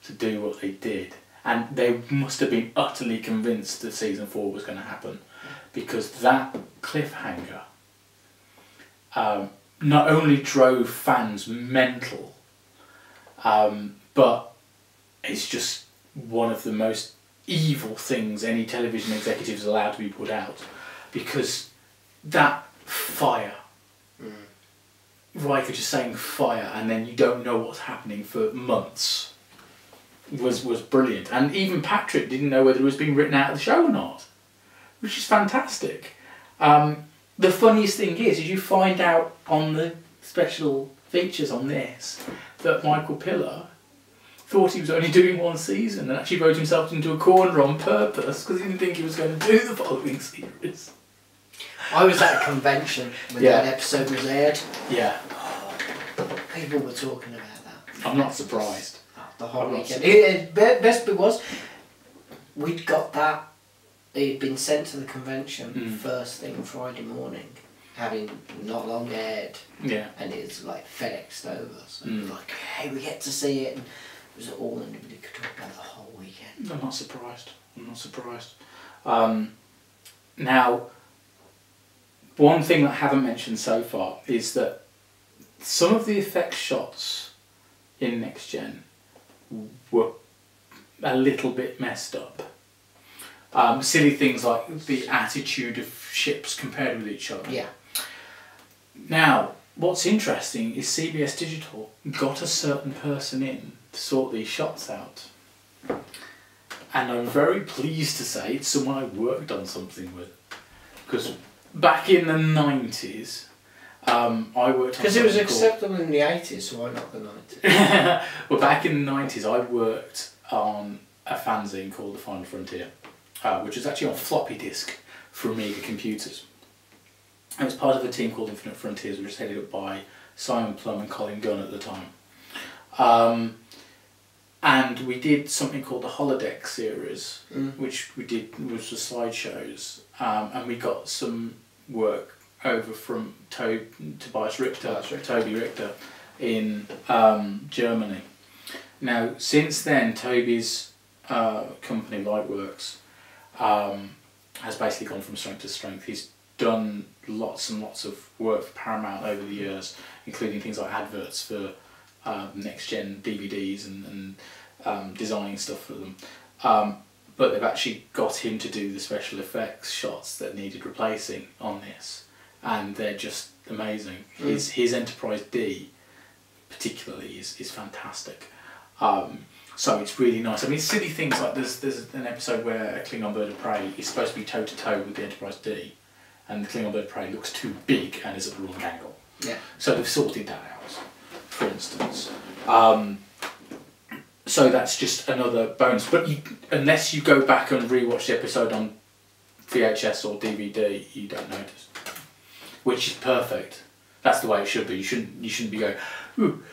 to do what they did. And they must have been utterly convinced that season 4 was going to happen, because that cliffhanger not only drove fans mental, but it's just one of the most evil things any television executive is allowed to be put out, because that fire, Riker just saying fire and then you don't know what's happening for months, was brilliant. And even Patrick didn't know whether it was being written out of the show or not, which is fantastic. The funniest thing is you find out on the special features on this that Michael Piller thought he was only doing 1 season and actually wrote himself into a corner on purpose because he didn't think he was going to do the following series. I was at a convention when that episode was aired. Yeah. People were talking about that. I'm not surprised. The whole weekend. Best bit was, we'd got that, it had been sent to the convention first thing Friday morning, having not long aired. Yeah. And it's like FedExed over. So it was like, hey, we get to see it. And it was all anybody could talk about the whole weekend. I'm not surprised. I'm not surprised. Now, one thing that I haven't mentioned so far is that some of the effects shots in Next Gen were a little bit messed up. Silly things like the attitude of ships compared with each other. Yeah. Now, what's interesting is CBS Digital got a certain person in to sort these shots out. And I'm very pleased to say it's someone I worked on something with. Because back in the 90s, I worked on... Because it was acceptable in the 80s, so why not the 90s? Well, back in the 90s, I worked on a fanzine called The Final Frontier, which was actually on floppy disk for Amiga computers. It was part of a team called Infinite Frontiers, which was headed up by Simon Plum and Colin Gunn at the time. And we did something called the Holodeck series, which we did was the slideshows, and we got some work over from Toby Richter in Germany. Now, since then, Toby's company, Lightworks, has basically gone from strength to strength. He's done lots and lots of work for Paramount over the years, including things like adverts for Next Gen DVDs and designing stuff for them. But they've actually got him to do the special effects shots that needed replacing on this, and they're just amazing. His Enterprise D particularly is fantastic. So it's really nice. I mean, silly things like there's an episode where a Klingon bird of prey is supposed to be toe to toe with the Enterprise D, and the Klingon bird of prey looks too big and is at the wrong angle. Yeah. So they've sorted that out, for instance. So that's just another bonus. But unless you go back and rewatch the episode on VHS or DVD, you don't notice. Which is perfect. That's the way it should be. You shouldn't be going, ooh.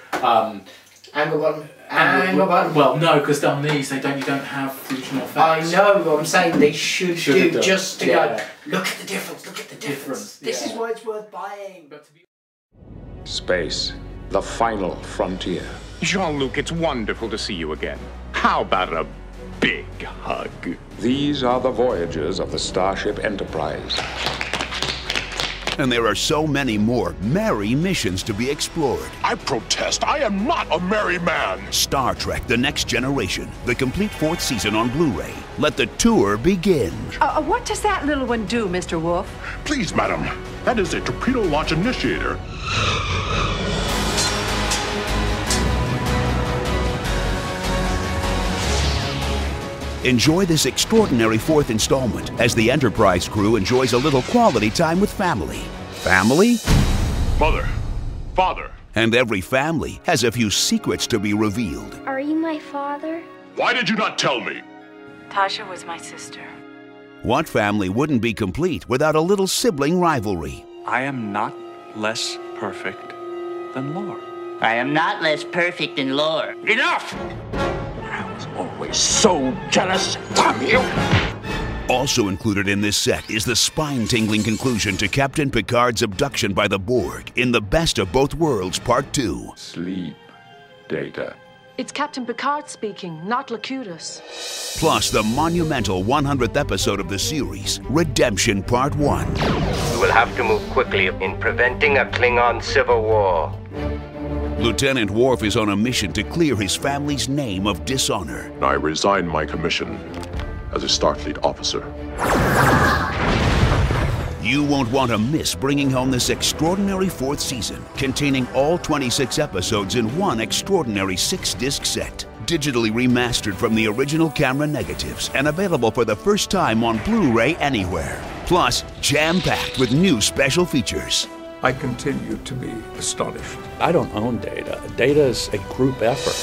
Angle button. Angle button. Well, no, because on these you don't have functional effects. I know what I'm saying. They should do done. just to go. Look at the difference. Look at the difference. This yeah. is why it's worth buying. But to be Space, the final frontier. Jean-Luc, it's wonderful to see you again. How about a big hug? These are the voyages of the Starship Enterprise. And there are so many more merry missions to be explored. I protest. I am not a merry man. Star Trek: The Next Generation, the complete 4th season on Blu-ray. Let the tour begin. What does that little one do, Mr. Wolf? Please, madam. That is a torpedo launch initiator. Enjoy this extraordinary 4th installment as the Enterprise crew enjoys a little quality time with family. Family? Mother. Father. And every family has a few secrets to be revealed. Are you my father? Why did you not tell me? Tasha was my sister. What family wouldn't be complete without a little sibling rivalry? I am not less perfect than Lore. I am not less perfect than Lore. Enough! Always so jealous. Damn you! Also included in this set is the spine-tingling conclusion to Captain Picard's abduction by the Borg in The Best of Both Worlds Part 2. Sleep Data. It's Captain Picard speaking, not Locutus. Plus the monumental 100th episode of the series, Redemption Part 1. We will have to move quickly in preventing a Klingon civil war. Lieutenant Worf is on a mission to clear his family's name of dishonor. I resign my commission as a Starfleet officer. You won't want to miss bringing home this extraordinary 4th season, containing all 26 episodes in one extraordinary 6-disc set. Digitally remastered from the original camera negatives and available for the first time on Blu-ray anywhere. Plus, jam-packed with new special features. I continue to be astonished. I don't own Data. Data is a group effort.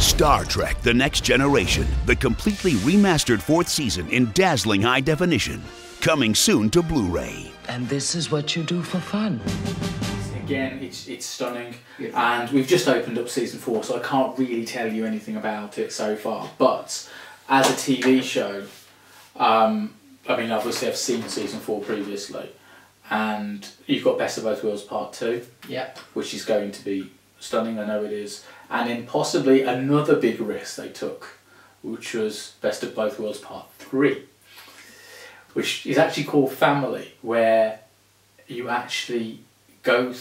Star Trek: The Next Generation, the completely remastered 4th season in dazzling high definition. Coming soon to Blu-ray. And this is what you do for fun. Again, it's stunning, and we've just opened up season 4, so I can't really tell you anything about it so far. But as a TV show, I mean, obviously I've seen season 4 previously, and you've got Best of Both Worlds Part 2, which is going to be stunning. I know it is, and then possibly another big risk they took, which was Best of Both Worlds Part 3, which is actually called Family, where you actually go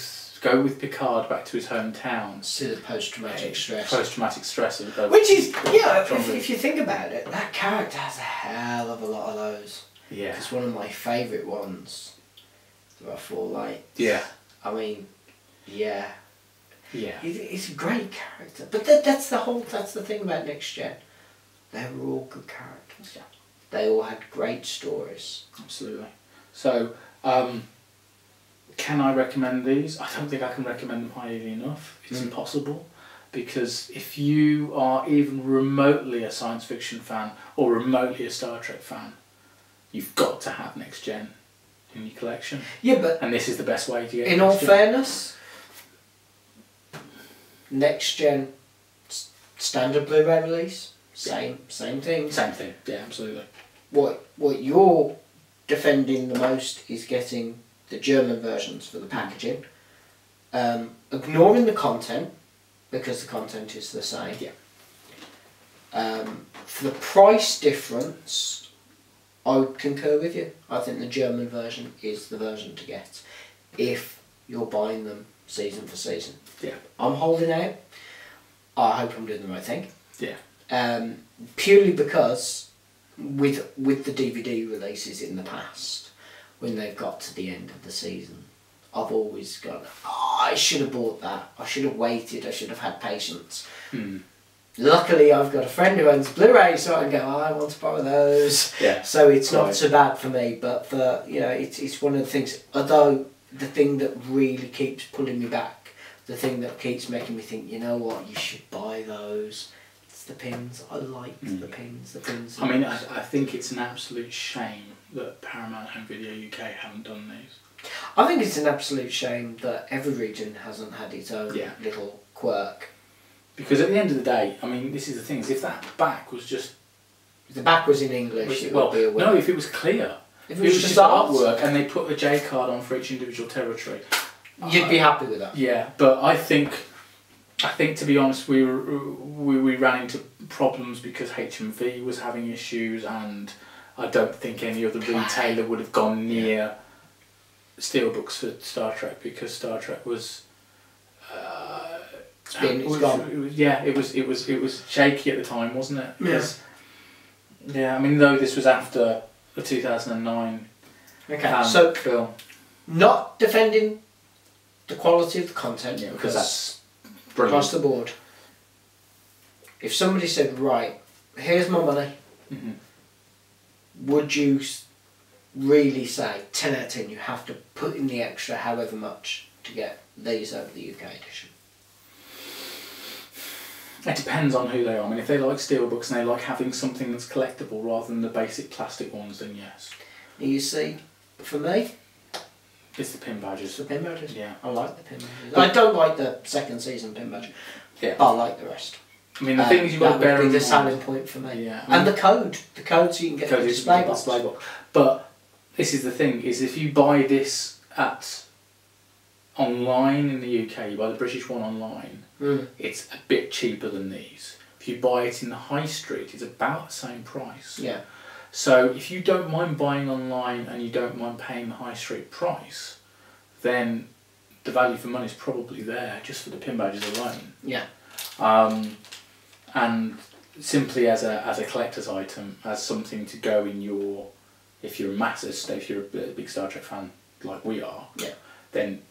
with Picard back to his hometown. See the post-traumatic stress. Post-traumatic stress. Which is, if you think about it, that character has a hell of a lot of those. Yeah. It's one of my favourite ones. There are 4 lights. Yeah. I mean, yeah. Yeah. It's a great character. But that's the thing about Next Gen. They were all good characters. Yeah. They all had great stories. Absolutely. So, can I recommend these? I don't think I can recommend them highly enough. It's impossible, because if you are even remotely a science fiction fan or remotely a Star Trek fan, you've got to have Next Gen in your collection. Yeah, but and this is the best way to get. In all fairness, Next Gen standard Blu-ray release, same thing. Same thing. Yeah, absolutely. What you're defending the most is getting the German versions for the packaging, ignoring the content, because the content is the same. Yeah. For the price difference, I would concur with you. I think the German version is the version to get if you're buying them season for season. Yeah. I'm holding out. I hope I'm doing the right thing. Yeah. Purely because with the DVD releases in the past, when they've got to the end of the season, I've always gone, oh, I should have bought that. I should have waited. I should have had patience. Luckily, I've got a friend who owns Blu-ray, so I can go, oh, I want to borrow those. Yeah. So it's not so bad for me, but for, it's one of the things, although the thing that really keeps pulling me back, the thing that keeps making me think, you know what, you should buy those, it's the pins. I like the pins. I mean, I think it's an absolute shame that Paramount Home Video UK haven't done these. I think it's an absolute shame that every region hasn't had its own little quirk. Because at the end of the day, I mean, this is the thing, is if that back was just... If the back was in English, it would be a win. No, if it was clear. If it was just artwork and they put the J card on for each individual territory. You'd be happy with that. Yeah, but I think to be honest, we ran into problems because HMV was having issues, and I don't think any other retailer would have gone near Steelbooks for Star Trek, because Star Trek was it was shaky at the time, wasn't it? Because, I mean, though this was after the 2009 so film. Not defending the quality of the content, because that's across the board. If somebody said, right, here's my money, would you really say 10 out of 10 you have to put in the extra however much to get these over the UK edition? It depends on who they are. I mean, if they like steelbooks and they like having something that's collectible rather than the basic plastic ones, then yes. You see, for me, it's the pin badges. It's the pin badges. Yeah. I like the pin badges. I don't like the second season pin badge. Yeah. But I like the rest. I mean, the thing is, you've got to bear in mind, the selling point for me. Yeah. And the code so you can get the display box. But this is the thing, is if you buy this at online in the UK, you buy the British one online, it's a bit cheaper than these. If you buy it in the high street, it's about the same price. Yeah. So if you don't mind buying online and you don't mind paying the high street price, then the value for money is probably there just for the pin badges alone. Yeah. And simply as a collector's item, as something to go in your, if you're a massivist, if you're a big Star Trek fan like we are, then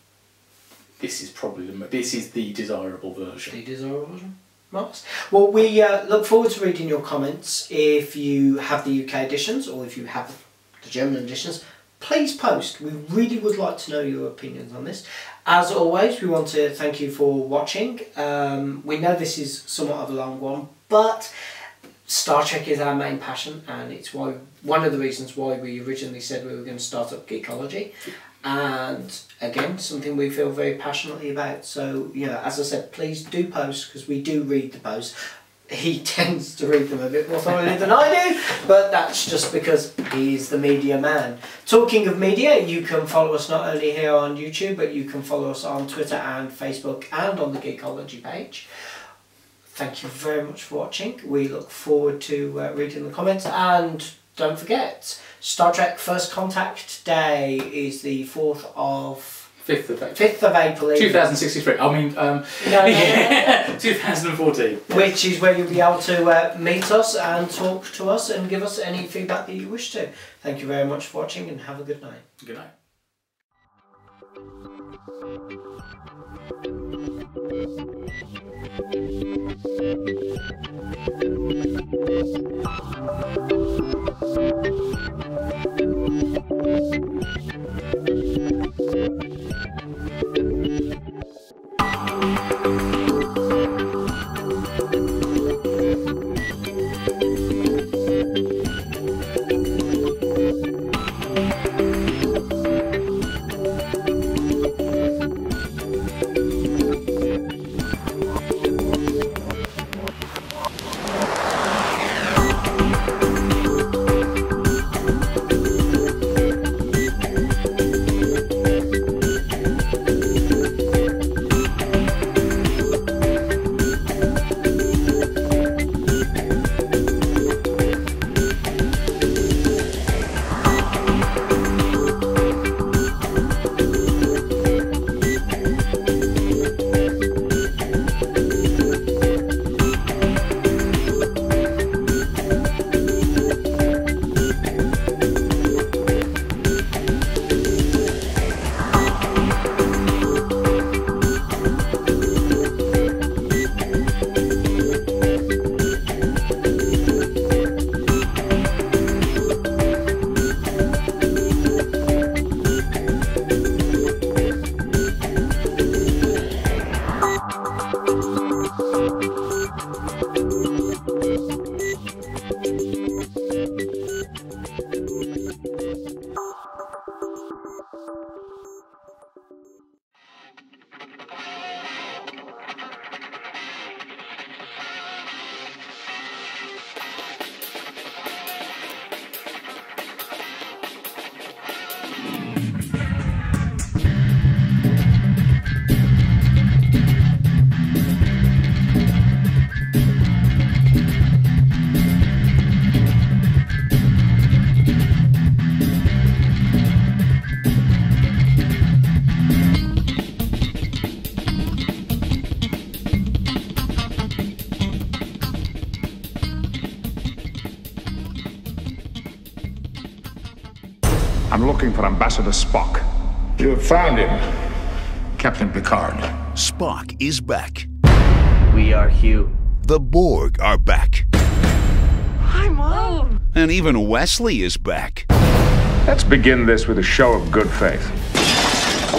this is probably the desirable version. The desirable version. Marvellous. Well, we look forward to reading your comments. If you have the UK editions or if you have the German editions, please post. We really would like to know your opinions on this. As always, we want to thank you for watching. We know this is somewhat of a long one, but Star Trek is our main passion, and it's one of the reasons why we originally said we were going to start up Geekology. And again, something we feel very passionately about. So, you know, as I said, please do post, because we do read the posts. He tends to read them a bit more thoroughly than I do, but that's just because he's the media man. Talking of media, you can follow us not only here on YouTube, but you can follow us on Twitter and Facebook and on the Geekology page. Thank you very much for watching. We look forward to reading the comments, and don't forget, Star Trek First Contact Day is the 5th of April. 2063. I mean, 2014. Which is where you'll be able to meet us and talk to us and give us any feedback that you wish to. Thank you very much for watching, and have a good night. Good night. I'm looking for Ambassador Spock. You have found him, Captain Picard. Spock is back. We are Hugh. The Borg are back. Hi, Mom. And even Wesley is back. Let's begin this with a show of good faith.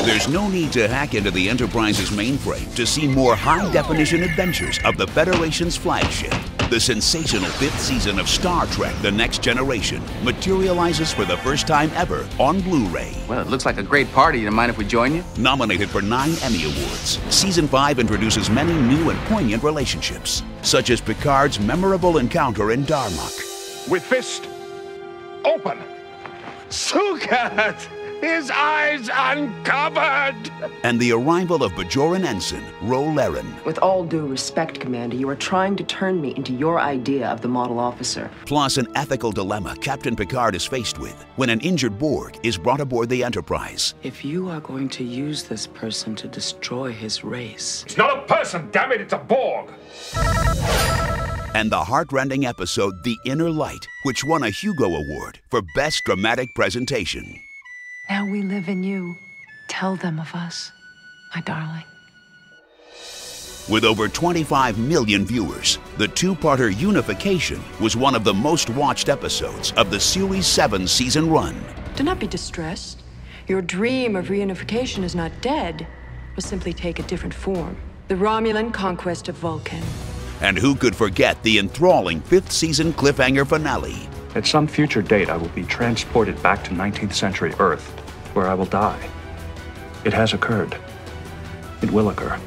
There's no need to hack into the Enterprise's mainframe to see more high-definition adventures of the Federation's flagship. The sensational 5th season of Star Trek: The Next Generation materializes for the first time ever on Blu-ray. Well, it looks like a great party. You mind if we join you? Nominated for 9 Emmy Awards, Season 5 introduces many new and poignant relationships, such as Picard's memorable encounter in Darmok. With fist open. Sukat! His eyes uncovered! And the arrival of Bajoran Ensign, Ro Laren. With all due respect, Commander, you are trying to turn me into your idea of the model officer. Plus an ethical dilemma Captain Picard is faced with when an injured Borg is brought aboard the Enterprise. If you are going to use this person to destroy his race... It's not a person, damn it, it's a Borg! And the heartrending episode The Inner Light, which won a Hugo Award for Best Dramatic Presentation. Now we live in you. Tell them of us, my darling. With over 25 million viewers, the two-parter Unification was one of the most watched episodes of the Series 7 season run. Do not be distressed. Your dream of reunification is not dead, will simply take a different form. The Romulan conquest of Vulcan. And who could forget the enthralling 5th season cliffhanger finale? At some future date, I will be transported back to 19th century Earth, where I will die. It has occurred. It will occur.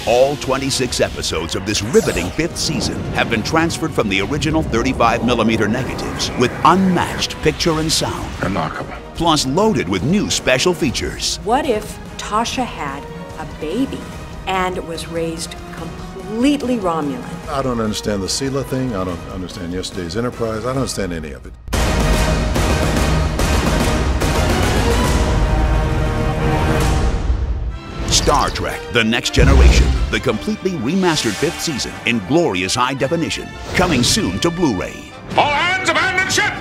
All 26 episodes of this riveting 5th season have been transferred from the original 35mm negatives with unmatched picture and sound. Remarkable. Plus loaded with new special features. What if Tasha had a baby and was raised completely Romulan? I don't understand the Sela thing. I don't understand yesterday's Enterprise. I don't understand any of it. Star Trek The Next Generation, the completely remastered 5th season in glorious high definition, coming soon to Blu-ray. All hands abandon ship!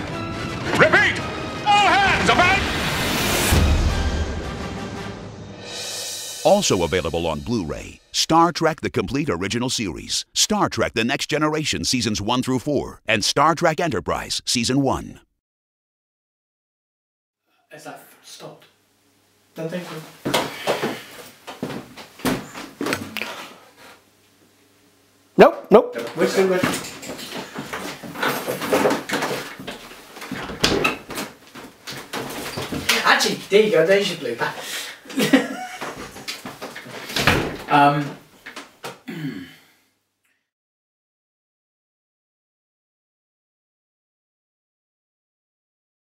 Repeat! All hands abandon... Also available on Blu-ray, Star Trek The Complete Original Series, Star Trek The Next Generation Seasons 1 through 4, and Star Trek Enterprise Season 1. Is that stopped? Don't think so. Nope. We're still good. Actually, there you go. There's your blooper.